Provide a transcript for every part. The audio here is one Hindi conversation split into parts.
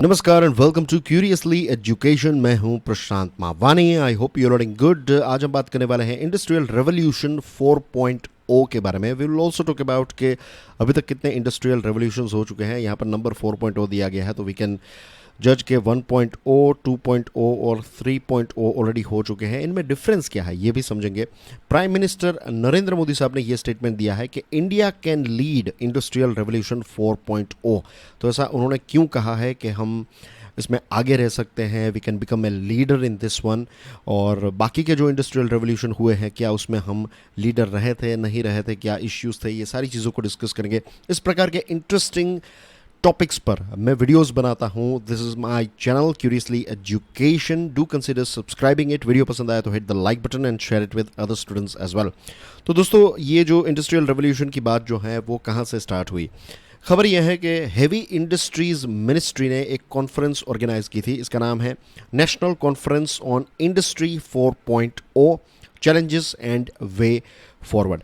नमस्कार and welcome to curiously education. मैं हूं Prashant Mavani. I hope you are doing good. आज हम बात करने वाले हैं इंडस्ट्रियल रेवोल्यूशन 4.0 के बारे में। We will also talk about के अभी तक कितने इंडस्ट्रियल रेवोल्यूशंस हो चुके हैं। यहाँ पर नंबर 4.0 दिया गया है, तो वी कैन जज के 1.0, 2.0 और 3.0 ऑलरेडी हो चुके हैं। इनमें डिफरेंस क्या है ये भी समझेंगे। प्राइम मिनिस्टर नरेंद्र मोदी साहब ने ये स्टेटमेंट दिया है कि India can lead industrial revolution 4.0। तो ऐसा उन्होंने क्यों कहा है कि हम इसमें आगे रह सकते हैं, we can become a leader in this one. और बाकी के जो इंडस्ट्रियल रेवोल्यूशन हुए हैं, क्या उसमें हम लीडर रहे थे, नहीं रहे थे, क्या इश्यूज थे, ये सारी चीज़ों को डिस्कस करेंगे। इस प्रकार के इंटरेस्टिंग टॉपिक्स पर मैं वीडियोस बनाता हूँ। This is my channel Curiously Education. Do consider subscribing it. Video पसंद आया तो hit the like button and share it with other students as well. तो दोस्तों, ये जो इंडस्ट्रियल रेवोल्यूशन की बात जो है वो कहाँ से स्टार्ट हुई। खबर यह है कि हैवी इंडस्ट्रीज मिनिस्ट्री ने एक कॉन्फ्रेंस ऑर्गेनाइज की थी। इसका नाम है national conference on industry 4.0 challenges and way forward.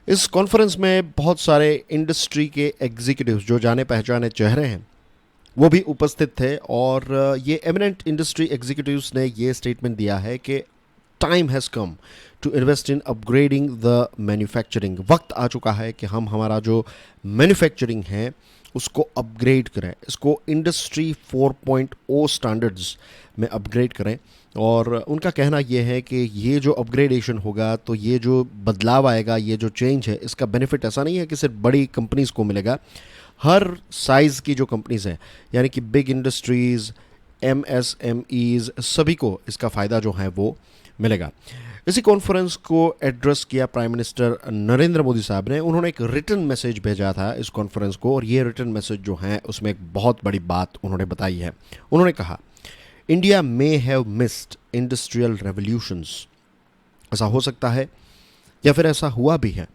इस कॉन्फ्रेंस में बहुत सारे इंडस्ट्री के एग्जीक्यूटिव्स, जो जाने पहचाने चेहरे हैं, वो भी उपस्थित थे। और ये एमिनेंट इंडस्ट्री एग्जीक्यूटिव्स ने ये स्टेटमेंट दिया है कि time has come to invest in upgrading the manufacturing. वक्त आ चुका है कि हम हमारा जो मैन्युफैक्चरिंग है उसको अपग्रेड करें, इसको इंडस्ट्री 4.0 स्टैंडर्ड्स में अपग्रेड करें। और उनका कहना यह है कि ये जो अपग्रेडेशन होगा, तो ये जो बदलाव आएगा, ये जो चेंज है, इसका बेनिफिट ऐसा नहीं है कि सिर्फ बड़ी कंपनीज़ को मिलेगा। हर साइज़ की जो कंपनीज़ हैं, यानी कि बिग इंडस्ट्रीज़, MSMEs, सभी को इसका फ़ायदा जो है वो मिलेगा। इसी कॉन्फ्रेंस को एड्रेस किया प्राइम मिनिस्टर नरेंद्र मोदी साहब ने। उन्होंने एक रिटन मैसेज भेजा था इस कॉन्फ्रेंस को, और ये रिटन मैसेज जो है उसमें एक बहुत बड़ी बात उन्होंने बताई है। उन्होंने कहा, India may have missed industrial revolutions. ऐसा हो सकता है या फिर ऐसा हुआ भी है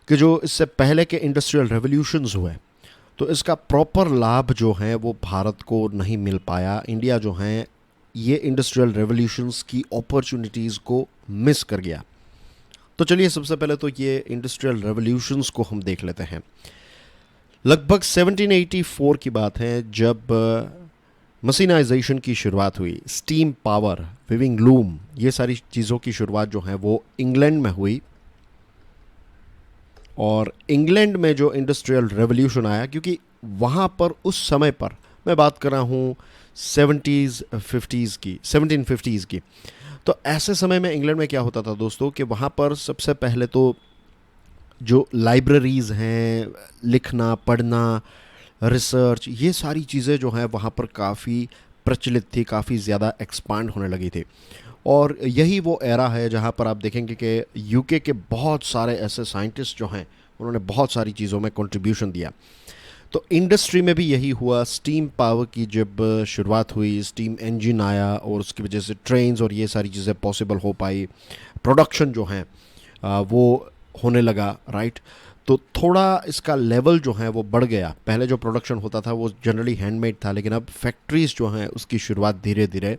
कि जो इससे पहले के इंडस्ट्रियल रेवोल्यूशंस हुए, तो इसका प्रॉपर लाभ जो है वो भारत को नहीं मिल पाया। इंडिया जो है ये इंडस्ट्रियल रेवोल्यूशंस की अपॉर्चुनिटीज़ को मिस कर गया। तो चलिए, सबसे पहले तो ये इंडस्ट्रियल रेवोल्यूशंस को हम देख लेते हैं। लगभग 1784 की बात है, जब मशीनाइजेशन की शुरुआत हुई। स्टीम पावर, विविंग लूम, ये सारी चीज़ों की शुरुआत जो है वो इंग्लैंड में हुई। और इंग्लैंड में जो इंडस्ट्रियल रेवोल्यूशन आया, क्योंकि वहाँ पर उस समय पर मैं बात कर रहा हूँ 1750s की। तो ऐसे समय में इंग्लैंड में क्या होता था दोस्तों, कि वहाँ पर सबसे पहले तो जो लाइब्रेरीज़ हैं, लिखना पढ़ना, रिसर्च, ये सारी चीज़ें जो हैं वहाँ पर काफ़ी प्रचलित थी, काफ़ी ज़्यादा एक्सपांड होने लगी थी। और यही वो एरा है जहाँ पर आप देखेंगे कि यूके के बहुत सारे ऐसे साइंटिस्ट जो हैं, उन्होंने बहुत सारी चीज़ों में कंट्रीब्यूशन दिया। तो इंडस्ट्री में भी यही हुआ। स्टीम पावर की जब शुरुआत हुई, स्टीम इंजन आया, और उसकी वजह से ट्रेन्स और ये सारी चीज़ें पॉसिबल हो पाई। प्रोडक्शन जो है वो होने लगा, राइट। तो थोड़ा इसका लेवल जो है वो बढ़ गया। पहले जो प्रोडक्शन होता था वो जनरली हैंडमेड था, लेकिन अब फैक्ट्रीज़ जो हैं उसकी शुरुआत धीरे धीरे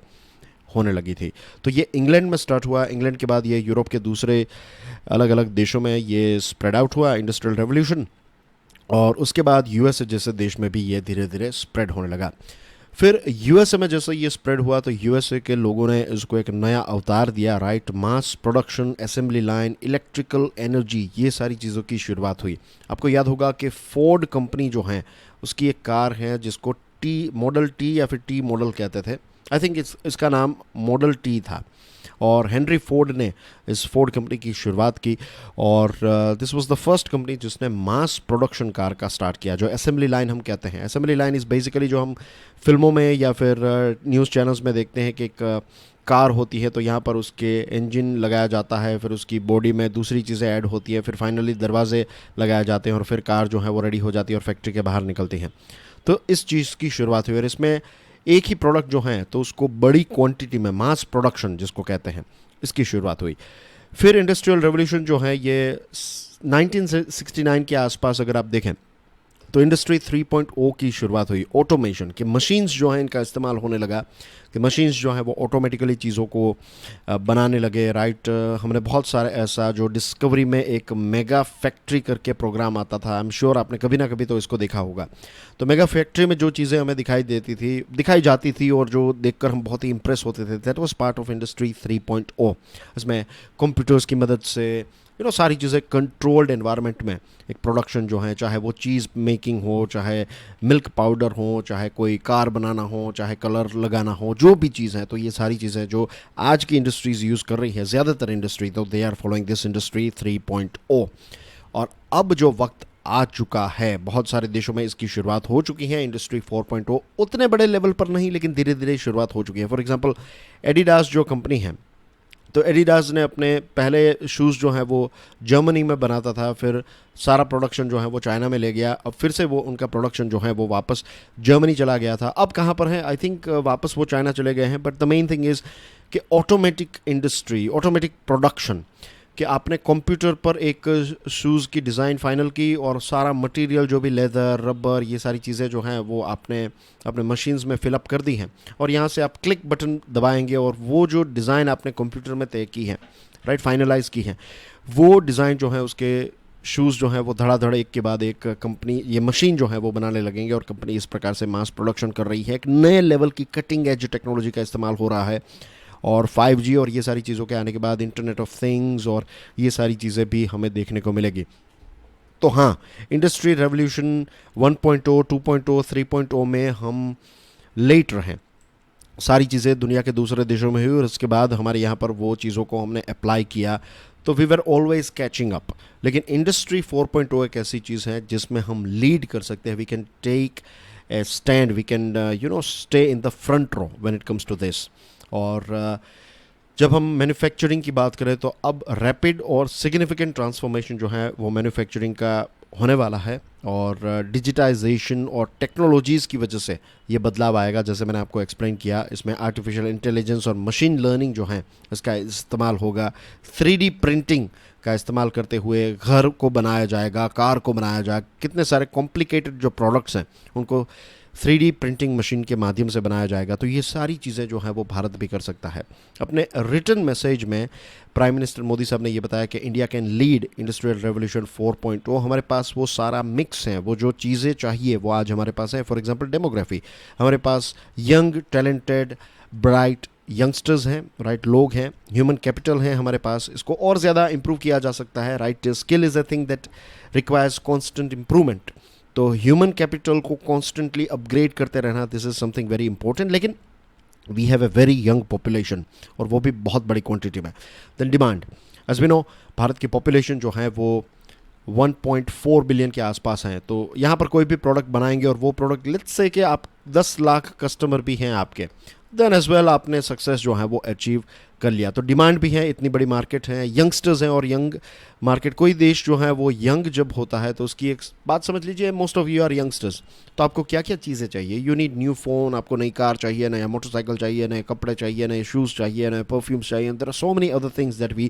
होने लगी थी। तो ये इंग्लैंड में स्टार्ट हुआ। इंग्लैंड के बाद ये यूरोप के दूसरे अलग अलग देशों में ये स्प्रेड आउट हुआ इंडस्ट्रियल रेवोल्यूशन। और उसके बाद यूएसए जैसे देश में भी ये धीरे धीरे स्प्रेड होने लगा। फिर यूएसए में जैसे ये स्प्रेड हुआ, तो यूएसए के लोगों ने इसको एक नया अवतार दिया, right. Mass production, assembly line, electrical energy, ये सारी चीज़ों की शुरुआत हुई। आपको याद होगा कि फोर्ड कंपनी जो है उसकी एक कार है जिसको मॉडल टी या फिर टी मॉडल कहते थे। आई थिंक इसका नाम मॉडल टी था। और हेनरी फोर्ड ने इस फोर्ड कंपनी की शुरुआत की। और this was the first company जिसने मास प्रोडक्शन कार का स्टार्ट किया, जो असेंबली लाइन हम कहते हैं। असेंबली लाइन इज़ बेसिकली जो हम फिल्मों में या फिर न्यूज़ चैनल्स में देखते हैं कि एक कार होती है, तो यहाँ पर उसके इंजन लगाया जाता है, फिर उसकी बॉडी में दूसरी चीज़ें ऐड होती हैं, फिर फाइनली दरवाजे लगाए जाते हैं, और फिर कार जो है वो रेडी हो जाती है और फैक्ट्री के बाहर निकलती हैं। तो इस चीज़ की शुरुआत हुई, और इसमें एक ही प्रोडक्ट जो है तो उसको बड़ी क्वांटिटी में, मास प्रोडक्शन जिसको कहते हैं, इसकी शुरुआत हुई। फिर इंडस्ट्रियल रेवोल्यूशन जो है ये 1969 के आसपास अगर आप देखें, तो इंडस्ट्री 3.0 की शुरुआत हुई ऑटोमेशन कि मशीन्स जो हैं इनका इस्तेमाल होने लगा, कि मशीन्स जो हैं वो ऑटोमेटिकली चीज़ों को बनाने लगे, राइट। हमने बहुत सारे ऐसा जो डिस्कवरी में एक मेगा फैक्ट्री करके प्रोग्राम आता था, आई एम श्योर आपने कभी ना कभी तो इसको देखा होगा। तो मेगा फैक्ट्री में जो चीज़ें हमें दिखाई जाती थी और जो देखकर हम बहुत ही इंप्रेस होते थे, that was part of industry 3.0। इसमें कंप्यूटर्स की मदद से सारी चीज़ें कंट्रोल्ड एनवायरनमेंट में एक प्रोडक्शन जो है, चाहे वो चीज़ मेकिंग हो, चाहे मिल्क पाउडर हो, चाहे कोई कार बनाना हो, चाहे कलर लगाना हो, जो भी चीज़ है, तो ये सारी चीज़ें जो आज की इंडस्ट्रीज़ यूज़ कर रही है, ज़्यादातर इंडस्ट्री, तो they are following this industry 3.0। और अब जो वक्त आ चुका है, बहुत सारे देशों में इसकी शुरुआत हो चुकी है इंडस्ट्री 4.0, उतने बड़े लेवल पर नहीं लेकिन धीरे धीरे शुरुआत हो चुकी है। फॉर एग्जांपल एडिडास जो कंपनी है, तो एडिडास ने अपने पहले शूज़ जो हैं वो जर्मनी में बनाता था, फिर सारा प्रोडक्शन जो है वो चाइना में ले गया, अब फिर से वो उनका प्रोडक्शन जो है वो वापस जर्मनी चला गया था। अब कहाँ पर है, आई थिंक वापस वो चाइना चले गए हैं। But the main thing is कि ऑटोमेटिक इंडस्ट्री, ऑटोमेटिक प्रोडक्शन, कि आपने कंप्यूटर पर एक शूज़ की डिज़ाइन फाइनल की और सारा मटेरियल जो भी लेदर, रबर, ये सारी चीज़ें जो हैं वो आपने अपने मशीन्स में फिलअप कर दी हैं, और यहाँ से आप क्लिक बटन दबाएंगे और वो जो डिज़ाइन आपने कंप्यूटर में तय की है, राइट, फाइनलाइज की है, वो डिज़ाइन जो है उसके शूज़ जो हैं वो धड़ाधड़ एक के बाद एक कंपनी, ये मशीन जो है वो बनाने लगेंगे। और कंपनी इस प्रकार से मास प्रोडक्शन कर रही है, एक नए लेवल की कटिंग एज टेक्नोलॉजी का इस्तेमाल हो रहा है। और 5G और ये सारी चीज़ों के आने के बाद इंटरनेट ऑफ थिंग्स और ये सारी चीज़ें भी हमें देखने को मिलेगी। तो हाँ, इंडस्ट्री रेवोल्यूशन 1.0, 2.0, 3.0 में हम लेट रहे। सारी चीज़ें दुनिया के दूसरे देशों में हुई और उसके बाद हमारे यहाँ पर वो चीज़ों को हमने अप्लाई किया, तो we were always catching up. लेकिन इंडस्ट्री 4.0 एक ऐसी चीज़ है जिसमें हम लीड कर सकते हैं, we can take a stand, we can stay in the front row when it comes to this. और जब हम मैन्युफैक्चरिंग की बात करें तो अब रैपिड और सिग्निफिकेंट ट्रांसफॉर्मेशन जो है वो मैन्युफैक्चरिंग का होने वाला है, और डिजिटाइजेशन और टेक्नोलॉजीज़ की वजह से ये बदलाव आएगा। जैसे मैंने आपको एक्सप्लेन किया, इसमें आर्टिफिशियल इंटेलिजेंस और मशीन लर्निंग जो है इसका इस्तेमाल होगा। 3D प्रिंटिंग का इस्तेमाल करते हुए घर को बनाया जाएगा, कार को बनाया जाएगा, कितने सारे कॉम्प्लिकेटेड जो प्रोडक्ट्स हैं उनको 3D प्रिंटिंग मशीन के माध्यम से बनाया जाएगा। तो ये सारी चीज़ें जो हैं वो भारत भी कर सकता है। अपने रिटन मैसेज में प्राइम मिनिस्टर मोदी साहब ने ये बताया कि India can lead industrial revolution 4.0। हमारे पास वो सारा मिक्स है, वो जो चीज़ें चाहिए वो आज हमारे पास है। फॉर एग्जांपल डेमोग्राफी, हमारे पास यंग टैलेंटेड ब्राइट यंगस्टर्स हैं, राइट, लोग हैं, ह्यूमन कैपिटल है हमारे पास, इसको और ज़्यादा इंप्रूव किया जा सकता है, right. Skill is a thing that requires constant improvement. तो ह्यूमन कैपिटल को कॉन्स्टेंटली अपग्रेड करते रहना, this is something very important. लेकिन we have a very young population, और वो भी बहुत बड़ी क्वांटिटी में। Then demand, as we know, Bharat की पॉपुलेशन जो है वो 1.4 बिलियन के आसपास हैं। तो यहाँ पर कोई भी प्रोडक्ट बनाएंगे और वो प्रोडक्ट, लेट्स से कि आप 10 लाख कस्टमर भी हैं आपके, देन एज वेल आपने सक्सेस जो है वो अचीव कर लिया। तो डिमांड भी है, इतनी बड़ी मार्केट है, यंगस्टर्स हैं, और यंग मार्केट, कोई देश जो है वो यंग जब होता है तो उसकी एक बात समझ लीजिए, most of you are youngsters. तो आपको क्या क्या चीज़ें चाहिए, यू नीड न्यू फ़ोन, आपको नई कार चाहिए, नया मोटरसाइकिल चाहिए, नए कपड़े चाहिए, नए शूज़ चाहिए, नए परफ्यूम्स चाहिए, there are so many other things that we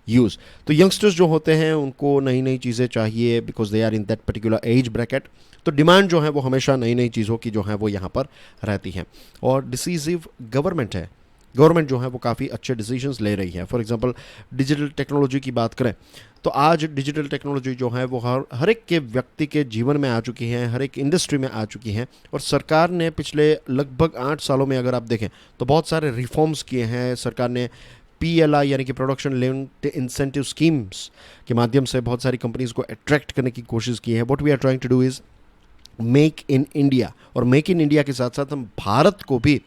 use. तो यंगस्टर्स जो होते हैं उनको नई नई चीज़ें चाहिए, because they are in that particular age bracket. तो डिमांड जो है वो हमेशा नई नई चीज़ों की जो है वो यहाँ पर रहती हैं। और डिसीजिव गवर्नमेंट है, गवर्नमेंट जो है वो काफ़ी अच्छे डिसीजंस ले रही है। फॉर एग्जांपल डिजिटल टेक्नोलॉजी की बात करें तो आज डिजिटल टेक्नोलॉजी जो है वो हर एक के व्यक्ति के जीवन में आ चुकी है, हर एक इंडस्ट्री में आ चुकी है। और सरकार ने पिछले लगभग 8 सालों में अगर आप देखें तो बहुत सारे रिफॉर्म्स किए हैं। सरकार ने PLI यानी कि प्रोडक्शन लिंक्ड इंसेंटिव स्कीम्स के माध्यम से बहुत सारी कंपनीज को अट्रैक्ट करने की कोशिश की है। What we are trying to do is make in India, और मेक इन इंडिया के साथ साथ हम भारत को भी,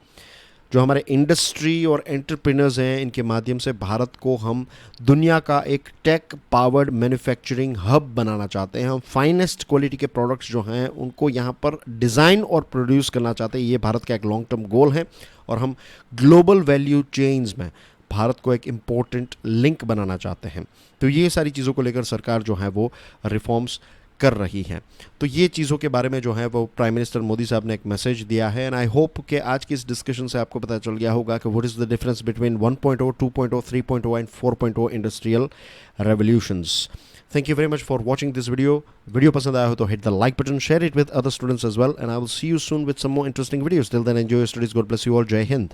जो हमारे इंडस्ट्री और एंटरप्रेन्योर्स हैं, इनके माध्यम से भारत को हम दुनिया का एक टेक पावर्ड मैन्युफैक्चरिंग हब बनाना चाहते हैं। हम फाइनेस्ट क्वालिटी के प्रोडक्ट्स जो हैं उनको यहाँ पर डिज़ाइन और प्रोड्यूस करना चाहते हैं। ये भारत का एक लॉन्ग टर्म गोल है, और हम ग्लोबल वैल्यू चेन्स में भारत को एक इम्पोर्टेंट लिंक बनाना चाहते हैं। तो ये सारी चीज़ों को लेकर सरकार जो है वो रिफॉर्म्स कर रही हैं। तो ये चीज़ों के बारे में जो है वो प्राइम मिनिस्टर मोदी साहब ने एक मैसेज दिया है, एंड आई होप कि आज की इस डिस्कशन से आपको पता चल गया होगा कि what is the difference between 1.0, 2.0, 3.0 and 4.0 industrial revolutions. Thank you very much for watching this video पसंद आया हो तो hit the like button, share it with other students as well, and I will see you soon with some more interesting videos. Till then enjoy your studies, God bless you all, जय हिंद।